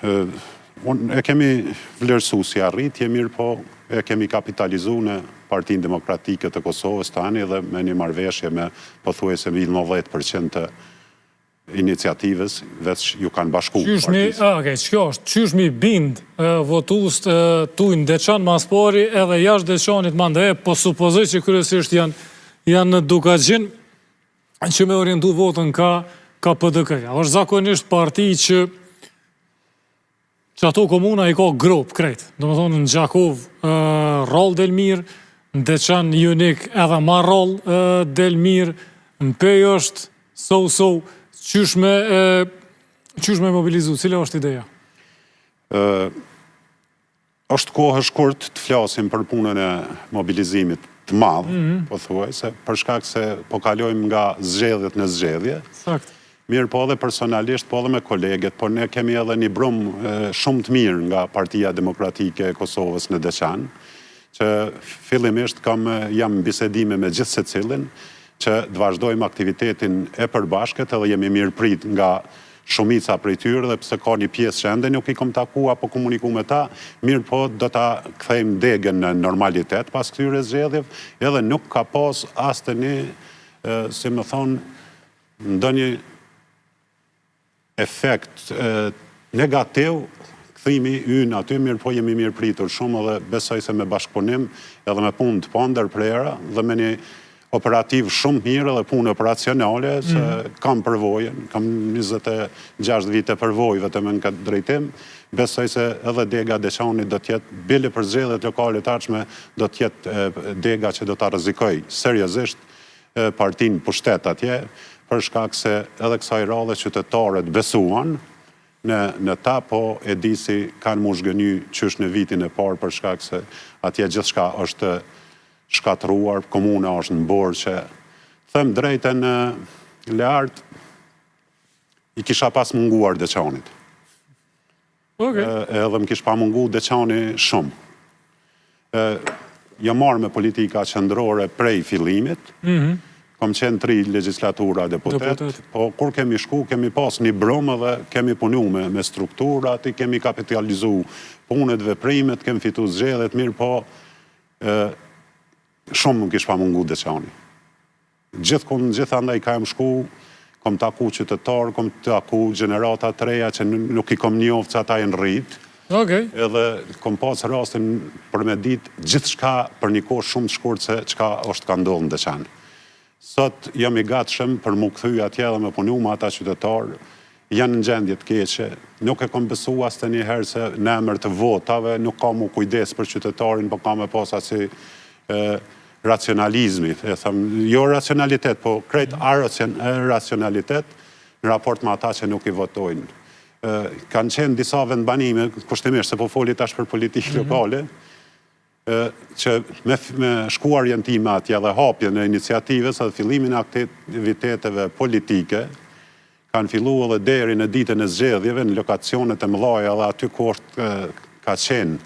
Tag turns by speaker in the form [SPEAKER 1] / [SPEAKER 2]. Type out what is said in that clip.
[SPEAKER 1] E kemi vlerësu si arritje, mirë po e kemi kapitalizu në Partinë Demokratike të Kosovës tani dhe me një marrëveshje me pothuajse 90% të iniciativës veç ju kanë bashku partisë.
[SPEAKER 2] Qysh mi bind votues tu në Deçan Maspori edhe jashtë Deçanit mande, po supozoj që kryesisht janë në Dukagjin që me orientu votën ka PDK-ja. Është zakonisht parti që ato komuna i ka grop krejt. Do më thonë në Gjakov Rol Delmir, në Deçan Junik edhe ma Rol Delmir, në Pej është so. Qysh me mobilizu? Cila është ideja?
[SPEAKER 1] Është kohë shkurt të flasim për punën e mobilizimit të madhë, po thuaj, se për shkak se po kalojmë nga zgjedhjet në zgjedhje.
[SPEAKER 2] Sakt.
[SPEAKER 1] Mirë po edhe personalisht, po edhe me koleget, por ne kemi edhe një brum shumë të mirë nga Partia Demokratike e Kosovës në Deçan, që fillimisht jam bisedime me gjithë secilin, që të vazhdojmë aktivitetin e përbashkët edhe jemi mirë prit nga shumica prej tyre dhe pse ka një pjesë që ende nuk i kom taku apo komuniku me ta, mirë po do ta kthejmë degën në normalitet pas këtyre zgjedhjeve, edhe nuk ka pas as të një, si më thonë, ndonjë efekt negativ kthimi ynë aty, mirë po jemi mirë pritur shumë dhe besoj se me bashkëpunim edhe me punë të pandërprera dhe me një operativ shumë mirë dhe punë operacionale, se kam përvojën, kam 26 vite përvojë vetëm në këtë drejtim, besoj se edhe dega Deçanit do tjetë, bile për zgjedhjet lokale të ardhshme, do tjetë dega që do ta rrezikoj seriozisht partinë pushtet atje, për shkak se edhe kësaj radhe qytetarët besuan në ta, po e di si kanë mu zhgëny qysh në vitin e parë për shkak se atje gjithçka është shkatruar, komuna është në borë që them drejten lartë i kisha pas munguar Deçanit. Edhe më kish pa mungu Deçani shumë. Jam marrë me politika qendrore prej fillimit, kom qenë 3 legislatura deputet, po kur kemi shku, kemi pas një brum edhe kemi punu me strukturat, i kemi kapitalizu punët, veprimet, kemi fitu zgjedhjet, mirë po shumë nuk ish pa mungu Deçani. Gjithandaj ka jem shku, kom taku qytetar, kom taku gjenerata të reja që nuk i kom njoftë që ata e në rritë, edhe kom pas rastin për me ditë gjithçka për një kohë shumë të shkurt se çka është ka ndodhur në Deçan. Sot jam i gatshëm për mu kthy atje dhe me punu me ata qytetarë, janë në gjendje të keqe, nuk e kom besu as të njëherë se në emër të votave, nuk ka mu kujdes për qytetarin, po ka me pas asi racionalizmi, jo racionalitet, po krejt racionalitet në raport me ata që nuk i votojnë. Kanë qenë disa vendbanime, kushtimisht se po foli tash për politikë lokale, që me shkuarjen time atje dhe hapjen e iniciativës dhe fillimin e aktiviteteve politike, kanë fillu edhe deri në ditën e zgjedhjeve, në lokacionet e mëdha dhe aty ku ka qenë